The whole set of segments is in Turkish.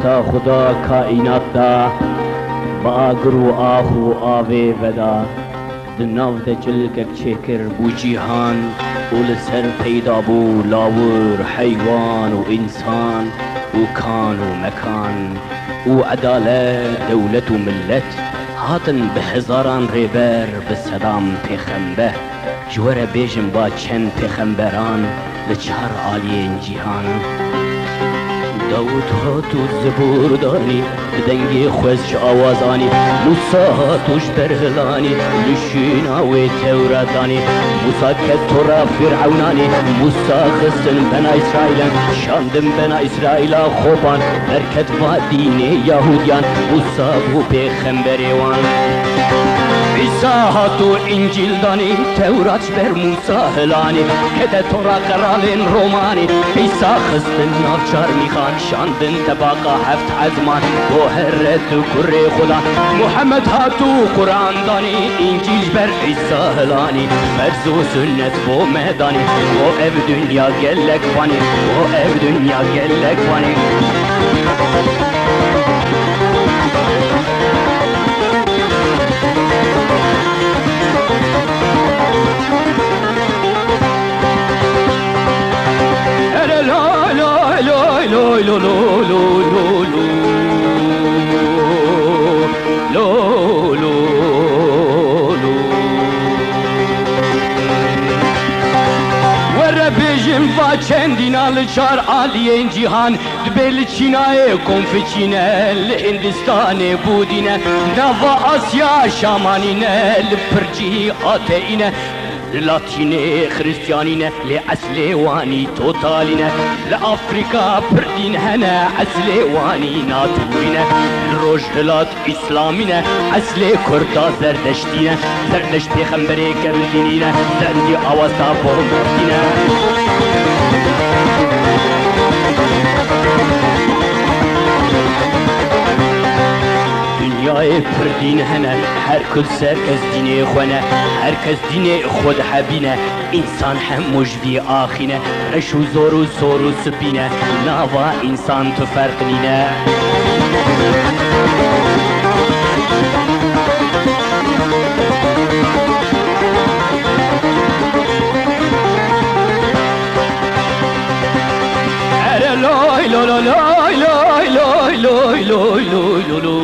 تا خدا کائنات دا با آگر و آه و آوه ودا دناو دا جلگک چکر بو جیهان و لسر پیدا بو لاور حیوان و انسان و کان و مکان و عدالت دولت و ملت هاتن به هزاران ریبر به صدام پیخنبه جوره بیجم با چند پیخنبران لچار عالین جیهان داود هاتو زبور دانی دنگی خوزش آوازانی موسا هاتوش برهلانی لشینا و تورات دانی موسا کتورا فرعونانی موسا خسن بنا اسرائیلن شاندن بنا اسرائیلا خوبان برکت و دین یهودیان موسا بو پیغمبریوان عیسی هاتو انجیل دانی تورات بر موسا هلانی کده تورا قرالین رومانی عیسی خسن نافچار میخان شاندن تباقا هفت عزمان بو هرت و کره خدا محمد هاتو قرآن دانی انجیل بر عیسی هلانی فرز و سنت بو مهدانی بو ev dünya gellek fani بو ev dünya gellek fani lo lo lo lo lo lo lo lo ورا بيجم فاچندينا لچار عاليين جيهان دبل چيناي كونفچينه الهندستان بودينه نوا اسيا شامانينه لپرجي اتينه لاتيني خريستيانينه لأسلي واني توتالينه لأفريكا بردين هنا أسلي واني ناتورينه لروج هلات إسلامينه أسلي كردا زردشتينه زردشت بيخمبري كبردينينه زندي أواسا بومبردينه dünyayı pırdin hene her kız herkes dine khone herkes dine khod habine insan hem mujvi akhine reşu zoru soru spine nava insan tu farqline ere loy loy loy loy loy loy loy loy loy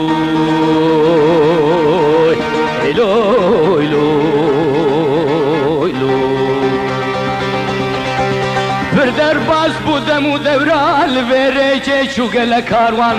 loy loy loy loy bir derbas bu demu devral verece şu gele karvan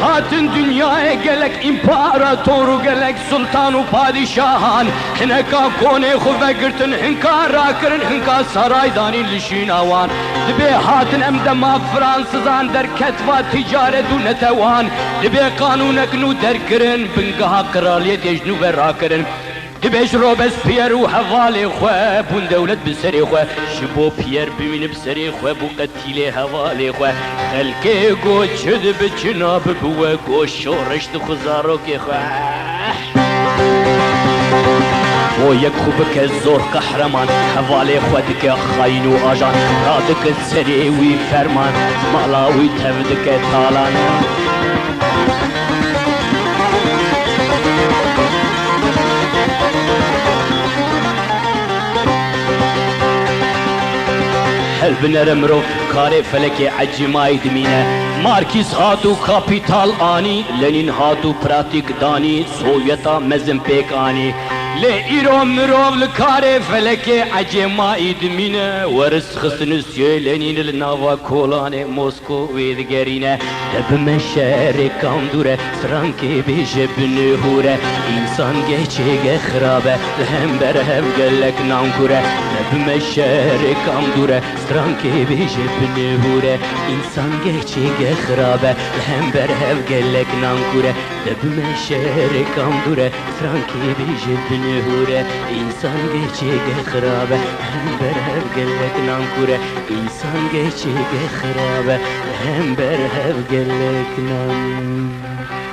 Hatın dünyaya gelek imparatoru gelek sultanu padişahan Hineka kone xuve girtin hinka rakırın hinka saraydani lişin avan Dibe hatın emdema Fransızan der ketva ticaretu netevan Dibe kanunek nu derkirin bingaha kraliyet yejnu ve rakırın Dibeş Robespierre u havale xwe bun devlet bi serê xwe ji bo Pierre bimînib serê xwe bû qetilê hevalê xwe xelkê got çi dibe çina bibiwe got şoreş dixwe zarokê xwe O yek xwe bike zor qehreman hevalê xwe dike xayîn û ajan radike serê wî ferman mala wî tev dike talan Helbiner emro kare feleke acimay dimine Markis hatu kapital ani Lenin hatu pratik dani Sovyeta mezim pek ani Le irom mirov le kare feleke acimay dimine Veris xısnı Lenin le nava kolane Moskova gerine Debime şehre kamdure Stranke beje bünühure İnsan geçege xrabe Lehember hev gellek nankure Debime şehre kamdure Stranke beje bünühure İnsan geçege xrabe Lehember hev gellek nankure Debime şehre kamdure Stranke beje bünühure İnsan geçege xrabe Lehember hev gellek nankure İnsan geçege xrabe Lehember hev gellek nankure